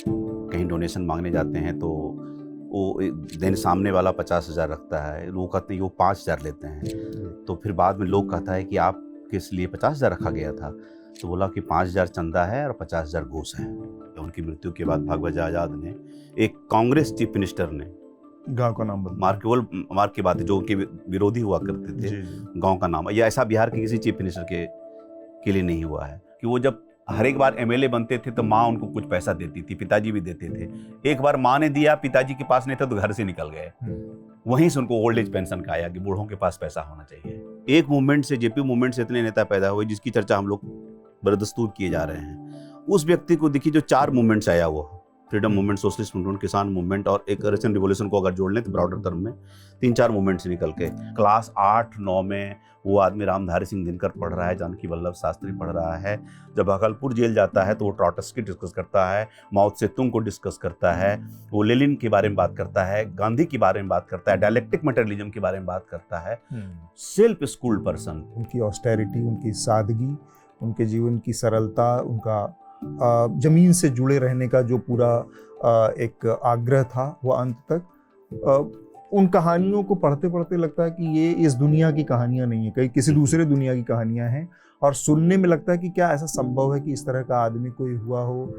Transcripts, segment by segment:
कहीं डोनेशन मांगने जाते हैं तो वो देन सामने वाला 50,000 रखता है, वो कहते हैं वो 5,000 लेते हैं। तो फिर बाद में लोग कहता है कि आप किस लिए 50,000 रखा गया था, तो बोला कि 5,000 चंदा है और 50,000 घूस है। तो उनकी मृत्यु के बाद भगवत आज़ाद ने एक कांग्रेस चीफ मिनिस्टर ने गांव का नाम मार्क की बात है, जो उनके विरोधी हुआ करते थे, गांव का नाम, या ऐसा बिहार के किसी चीफ मिनिस्टर के लिए नहीं हुआ है कि वो जब हर एक बार एमएलए बनते थे तो माँ उनको कुछ पैसा देती थी, पिताजी भी देते थे। एक बार माँ ने दिया, पिताजी के पास नहीं था तो घर से निकल गए। वहीं से उनको ओल्ड एज पेंशन का आया कि बूढ़ों के पास पैसा होना चाहिए। एक मूवमेंट से, जेपी मूवमेंट से इतने नेता पैदा हुए जिसकी चर्चा हम लोग बरदस्तूर किए जा रहे हैं। उस व्यक्ति को देखिए जो 4 मूवमेंट्स आया, वो फ्रीडम मूवमेंट, सोशलिस्ट मूवमेंट, किसान मूवमेंट और एक रशियन रिवॉल्यूशन को अगर जोड़ लें तो ब्रॉडर टर्म में 3-4 मूवमेंट से निकल के क्लास 8-9 में वो आदमी रामधारी सिंह दिनकर पढ़ रहा है, जानकी वल्लभ शास्त्री पढ़ रहा है। जब भागलपुर जेल जाता है तो वो ट्रॉट्स्की डिस्कस करता है, माओ त्से तुंग को डिस्कस करता है, वो लेनिन के बारे में बात करता है, गांधी के बारे में बात करता है, डायलेक्टिक मटेरियलिज्म के बारे में बात करता है। Self schooled person. उनकी ऑस्टेरिटी, उनकी सादगी, उनके जीवन की सरलता, उनका जमीन से जुड़े रहने का जो पूरा एक आग्रह था, वो अंत तक उन कहानियों को पढ़ते पढ़ते लगता है कि ये इस दुनिया की कहानियां नहीं है, कहीं किसी दूसरे दुनिया की कहानियां हैं। और सुनने में लगता है कि क्या ऐसा संभव है कि इस तरह का आदमी कोई हुआ हो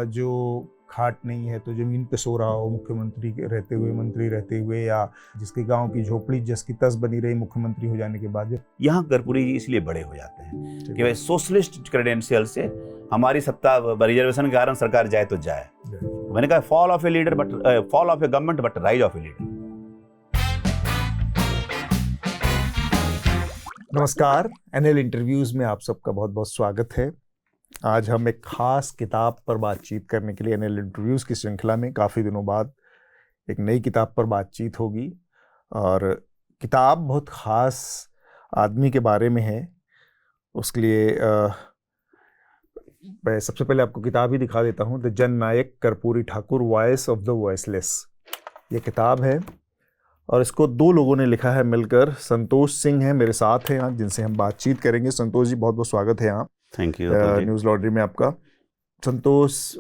जो खाट नहीं है तो जमीन पे सो रहा हो, मुख्यमंत्री रहते हुए, मंत्री रहते हुए, या जिसके गांव की झोपड़ी जस की तस बनी रही मुख्यमंत्री हो जाने के बाद। यहाँ कर्पूरी जी इसलिए बड़े हो जाते हैं कि भाई सोशलिस्ट क्रेडेंशियल से हमारी सत्ता रिजर्वेशन के कारण सरकार जाए तो जाए। मैंने कहा fall of a leader but fall of A government but rise of a leader. नमस्कार, एनएल इंटरव्यूज में आप सबका बहुत बहुत स्वागत है। आज हम एक खास किताब पर बातचीत करने के लिए एनएल इंटरव्यूज की श्रृंखला में काफ़ी दिनों बाद एक नई किताब पर बातचीत होगी। और किताब बहुत खास आदमी के बारे में है। उसके लिए मैं सबसे पहले आपको किताब ही दिखा देता हूँ। The Jan Nayak Karpoori Thakur, voice of the voiceless, ये किताब है और इसको 2 लोगों ने लिखा है मिलकर। संतोष सिंह है मेरे साथ हैं यहाँ, जिनसे हम बातचीत करेंगे। संतोष जी, बहुत बहुत स्वागत है यहाँ। थैंक यू न्यूज़ लॉन्ड्री में आपका। संतोष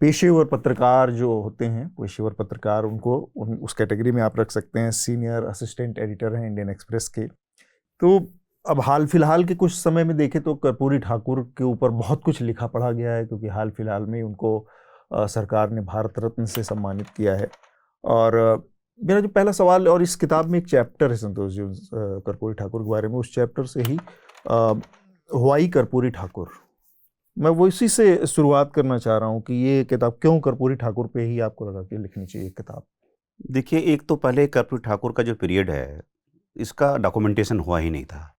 पेशेवर पत्रकार जो होते हैं, पेशेवर पत्रकार, उनको उस कैटेगरी में आप रख सकते हैं। सीनियर असिस्टेंट एडिटर हैं इंडियन एक्सप्रेस के। तो अब हाल फिलहाल के कुछ समय में देखें तो कर्पूरी ठाकुर के ऊपर बहुत कुछ लिखा पढ़ा गया है, क्योंकि हाल फिलहाल में उनको सरकार ने भारत रत्न से सम्मानित किया है। और मेरा जो पहला सवाल, और इस किताब में एक चैप्टर है संतोष जी कर्पूरी ठाकुर के बारे में, उस चैप्टर से ही व्हाई कर्पूरी ठाकुर, मैं वो इसी से शुरुआत करना चाह रहा हूँ कि ये किताब क्यों कर्पूरी ठाकुर पे ही आपको लगा कि लिखनी चाहिए किताब। देखिए, एक तो पहले कर्पूरी ठाकुर का जो पीरियड है, इसका डॉक्यूमेंटेशन हुआ ही नहीं था,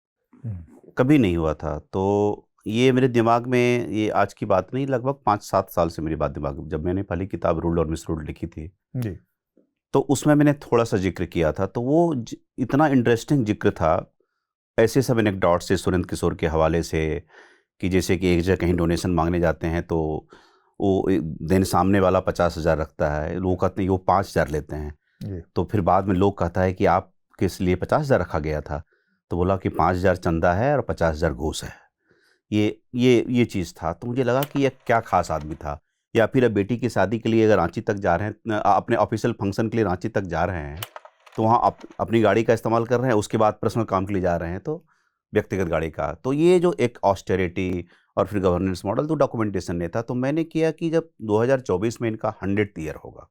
कभी नहीं हुआ था। तो ये मेरे दिमाग में, ये आज की बात नहीं, लगभग 5-7 साल से मेरी बात दिमाग में, जब मैंने पहली किताब रूल्ड और मिसरूल्ड लिखी थी जी, तो उसमें मैंने थोड़ा सा जिक्र किया था। तो वो इतना इंटरेस्टिंग जिक्र था, ऐसे सब एनेक्डोट से, सुरेंद्र किशोर के हवाले से, कि जैसे कि एक जगह कहीं डोनेशन मांगने जाते हैं तो वो देन सामने वाला 50,000 रखता है, लोग कहते हैं वो 5,000 लेते हैं। तो फिर बाद में लोग कहता है कि आप किस लिए 50,000 रखा गया था, तो बोला कि 5,000 चंदा है और 50,000 घूस है। ये चीज़ था। तो मुझे लगा कि यह क्या खास आदमी था। या फिर अब बेटी की शादी के लिए अगर रांची तक जा रहे हैं, अपने ऑफिशियल फंक्शन के लिए रांची तक जा रहे हैं, तो वहाँ अपनी गाड़ी का इस्तेमाल कर रहे हैं, उसके बाद पर्सनल काम के लिए जा रहे हैं तो व्यक्तिगत गाड़ी का। तो ये जो एक ऑस्टेरिटी और फिर गवर्नेंस मॉडल, तो डॉक्यूमेंटेशन नहीं था। तो मैंने किया कि जब 2024 में इनका 100th ईयर होगा,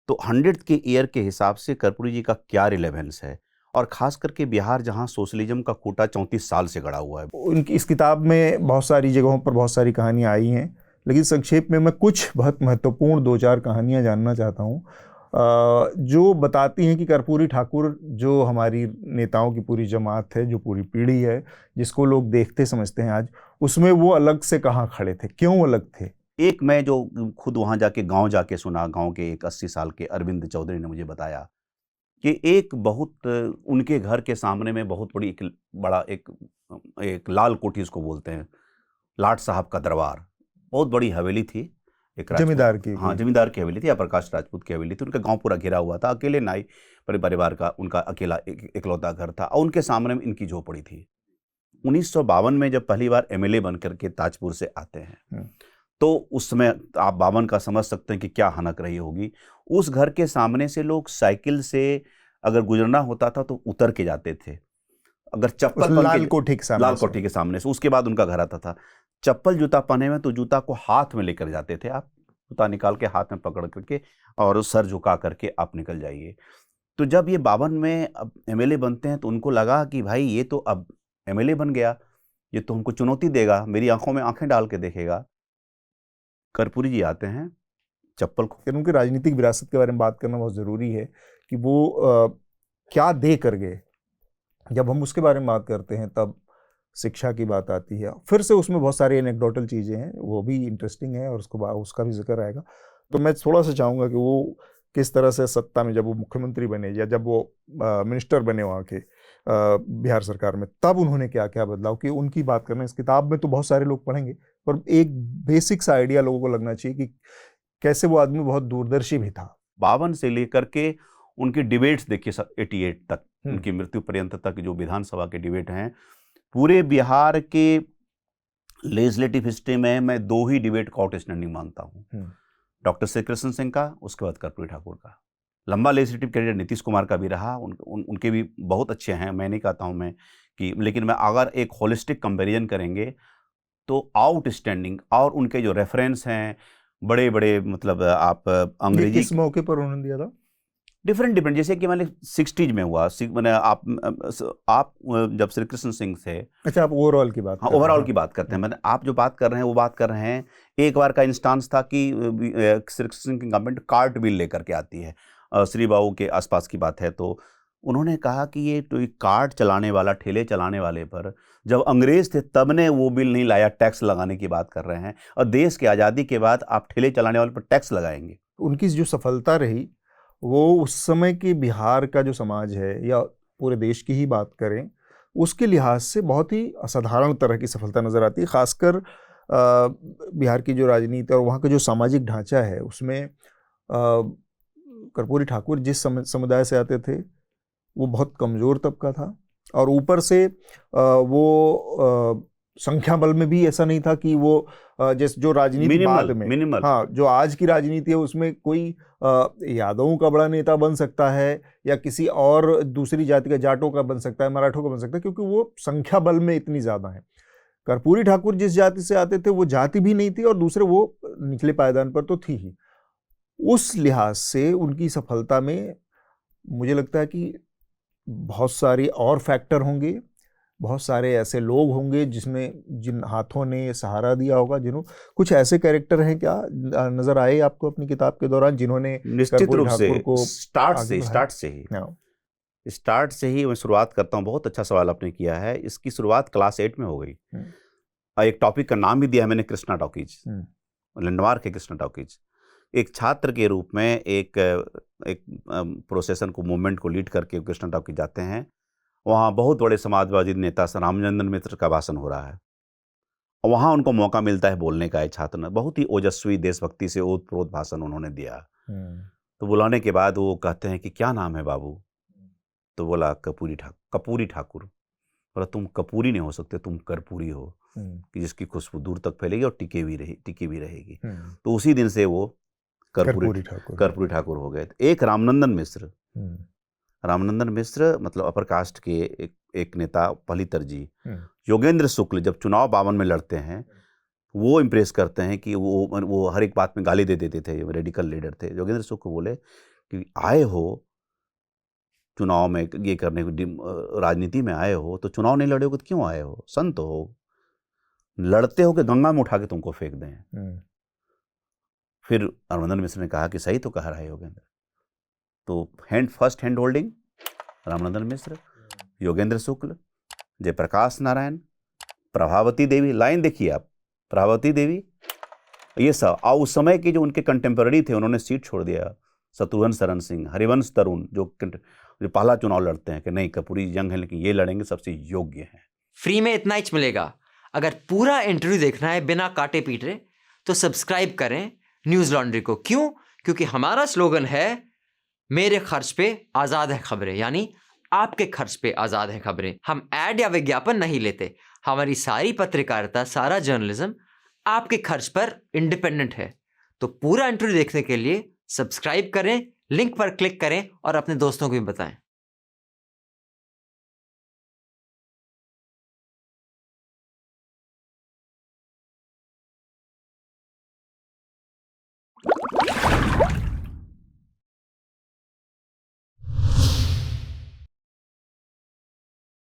तो 100th के ईयर के हिसाब से कर्पूरी जी का क्या रिलेवेंस है, और ख़ास करके बिहार जहाँ सोशलिज्म का खूंटा 34 साल से गड़ा हुआ है। उनकी इस किताब में बहुत सारी जगहों पर बहुत सारी कहानियाँ आई हैं, लेकिन संक्षेप में मैं कुछ बहुत महत्वपूर्ण 2-4 कहानियाँ जानना चाहता हूँ जो बताती हैं कि कर्पूरी ठाकुर, जो हमारी नेताओं की पूरी जमात है, जो पूरी पीढ़ी है, जिसको लोग देखते समझते हैं आज, उसमें वो अलग से कहाँ खड़े थे, क्यों अलग थे। एक मैं जो खुद वहाँ जाके गांव जाके सुना, गांव के एक 80 साल के अरविंद चौधरी ने मुझे बताया कि एक बहुत उनके घर के सामने में बहुत बड़ी एक लाल कोठी उसको बोलते हैं, लाट साहब का दरबार, बहुत बड़ी हवेली थी, एक जमींदार की। हाँ, जमींदार की हवेली थी, या प्रकाश राजपूत की हवेली थी। उनका गांव पूरा घिरा हुआ था, अकेले नाई परिवार का उनका अकेला इकलौता घर था, और उनके सामने में इनकी झोपड़ी थी। 1952 में जब पहली बार एमएलए बन करके ताजपुर से आते हैं, तो उस समय आप 52 का समझ सकते हैं कि क्या हनक रही होगी। उस घर के सामने से लोग साइकिल से अगर गुजरना होता था तो उतर के जाते थे, अगर उस चप्पल पहन लाल के, कोठी के सामने लाल से। कोठी के सामने से, उसके बाद उनका घर आता था। चप्पल जूता पहने हुए तो जूता को हाथ में लेकर जाते थे आप, जूता निकाल के हाथ में पकड़ करके और सर झुका करके आप निकल जाइए। तो जब ये 52 में अब एमएलए बनते हैं तो उनको लगा कि भाई ये तो अब एमएलए बन गया, ये तो हमको चुनौती देगा, मेरी आंखों में आंखें डाल के देखेगा। कर्पूरी जी आते हैं, चप्पल को, लेकिन उनकी राजनीतिक विरासत के बारे में बात करना बहुत ज़रूरी है कि वो क्या दे कर गए। जब हम उसके बारे में बात करते हैं तब शिक्षा की बात आती है, फिर से उसमें बहुत सारी एनेक्डोटल चीज़ें हैं, वो भी इंटरेस्टिंग है और उसका भी जिक्र आएगा। तो मैं थोड़ा सा चाहूँगा कि वो किस तरह से सत्ता में, जब वो मुख्यमंत्री बने या जब वो मिनिस्टर बने वहाँ के बिहार सरकार में, तब उन्होंने क्या क्या बदलाव किए, उनकी बात करना। इस किताब में तो बहुत सारे लोग पढ़ेंगे, पर एक बेसिक सा आइडिया लोगों को लगना चाहिए कि कैसे वो आदमी बहुत दूरदर्शी भी था। 52 से लेकर के उनकी डिबेट्स देखिए 88 तक, उनकी मृत्यु पर्यंत तक जो विधानसभा के डिबेट हैं, पूरे बिहार के लेजिस्लेटिव हिस्ट्री में मैं 2 ही डिबेट को आउटस्टैंडिंग मानता हूँ, डॉक्टर श्री कृष्ण सिंह का, उसके बाद कर्पूरी ठाकुर का। लंबा लेजिस्लेटिव करियर नीतीश कुमार का भी रहा, उनके भी बहुत अच्छे हैं, मैं नहीं कहता हूँ मैं कि, लेकिन मैं अगर एक होलिस्टिक कंपैरिजन करेंगे तो आउटस्टैंडिंग, और उनके जो रेफरेंस हैं बड़े बड़े, मतलब आप ये अंग्रेजी किस मौके पर उन्होंने दिया था? डिफरेंट, जैसे कि मैंने 60s में हुआ, मैंने आप जब श्री कृष्ण सिंह से, अच्छा, आप ओवरऑल की बात हाँ कर रहे ओवरऑल हैं। की बात करते हैं, मैंने आप जो बात कर रहे हैं वो बात कर रहे हैं। एक बार का इंस्टांस था कि श्री कृष्ण सिंह की गवर्नमेंट कार्ट बिल लेकर के आती है, श्री बाबू के आसपास की बात है, तो उन्होंने कहा कि ये तो कार्ट चलाने वाला, ठेले चलाने वाले पर जब अंग्रेज थे तब ने वो बिल नहीं लाया, टैक्स लगाने की बात कर रहे हैं, और देश की आज़ादी के बाद आप ठेले चलाने वाले पर टैक्स लगाएंगे। उनकी जो सफलता रही वो उस समय के बिहार का जो समाज है या पूरे देश की ही बात करें, उसके लिहाज से बहुत ही असाधारण तरह की सफलता नज़र आती है। खासकर बिहार की जो राजनीति और वहाँ का जो सामाजिक ढांचा है उसमें कर्पूरी ठाकुर जिस समुदाय से आते थे वो बहुत कमज़ोर तबका था, और ऊपर से वो संख्या बल में भी ऐसा नहीं था कि वो जैसे जो राजनीति बाद में, मिनिमल, हाँ, जो आज की राजनीति है उसमें कोई यादवों का बड़ा नेता बन सकता है या किसी और दूसरी जाति का, जाटों का बन सकता है, मराठों का बन सकता है, क्योंकि वो संख्या बल में इतनी ज़्यादा है। कर्पूरी ठाकुर जिस जाति से आते थे वो जाति भी नहीं थी और दूसरे वो निचले पायदान पर तो थी ही। उस लिहाज से उनकी सफलता में मुझे लगता है कि बहुत सारे और फैक्टर होंगे, बहुत सारे ऐसे लोग होंगे जिन हाथों ने सहारा दिया होगा, कुछ ऐसे कैरेक्टर हैं क्या नजर आए आपको अपनी किताब के दौरान जिन्होंने निश्चित रूप से स्टार्ट से ही मैं शुरुआत करता हूँ। बहुत अच्छा सवाल आपने किया है। इसकी शुरुआत क्लास 8 में हो गई। एक टॉपिक का नाम भी दिया है मैंने, कृष्णा टॉकीज, लैंडमार्क है कृष्णा टॉकीज। एक छात्र के रूप में एक प्रोसेसन को, मूवमेंट को लीड करके कृष्णा टॉकीज जाते हैं। वहाँ बहुत बड़े समाजवादी नेता रामचंद्र मिश्र का भाषण हो रहा है, और वहाँ उनको मौका मिलता है बोलने का। एक छात्र ने बहुत ही ओजस्वी, देशभक्ति से ओतप्रोत भाषण उन्होंने दिया। तो बुलाने के बाद वो कहते हैं कि क्या नाम है बाबू? तो बोला कपूरी ठाकुर। बोला तुम कपूरी नहीं हो सकते, तुम कर्पूरी हो, कि जिसकी खुशबू दूर तक फैलेगी और टिकी भी रहेगी। तो उसी दिन से वो कर्पूरी ठाकुर हो गए। एक रामनंदन मिश्र मतलब अपर कास्ट के एक नेता, पहली तरजीह। योगेंद्र शुक्ल जब चुनाव 52 में लड़ते हैं, वो इम्प्रेस करते हैं कि वो हर एक बात में गाली दे देते थे, रेडिकल लीडर थे। योगेंद्र शुक्ल बोले कि आए हो चुनाव में ये करने को, राजनीति में आए हो तो चुनाव नहीं लड़े हो तो क्यों आए हो? संत हो, लड़ते हो कि गंगा में उठा के तुमको फेंक दें। फिर रामनंदन मिश्र ने कहा कि सही तो कह रहा है योगेंद्र। तो फर्स्ट हैंड होल्डिंग रामनंदन मिश्र, योगेंद्र शुक्ल, जयप्रकाश नारायण, प्रभावती देवी। लाइन देखिए आप, प्रभावती देवी, ये सब। और उस समय के जो उनके कंटेम्पररी थे उन्होंने सीट छोड़ दिया। शत्रुघ्न शरण सिंह, हरिवंश तरुण जो पहला चुनाव लड़ते हैं कि नहीं कपूरी यंग है लेकिन ये लड़ेंगे, सबसे योग्य हैं। फ्री में इतना ही मिलेगा। अगर पूरा इंटरव्यू देखना है बिना काटे पीटे तो सब्सक्राइब करें न्यूज़ लॉन्ड्री को। क्यों? क्योंकि हमारा स्लोगन है मेरे खर्च पे आज़ाद है खबरें, यानी आपके खर्च पे आज़ाद है खबरें। हम ऐड या विज्ञापन नहीं लेते। हमारी सारी पत्रकारिता, सारा जर्नलिज्म आपके खर्च पर इंडिपेंडेंट है। तो पूरा इंटरव्यू देखने के लिए सब्सक्राइब करें, लिंक पर क्लिक करें और अपने दोस्तों को भी बताएं।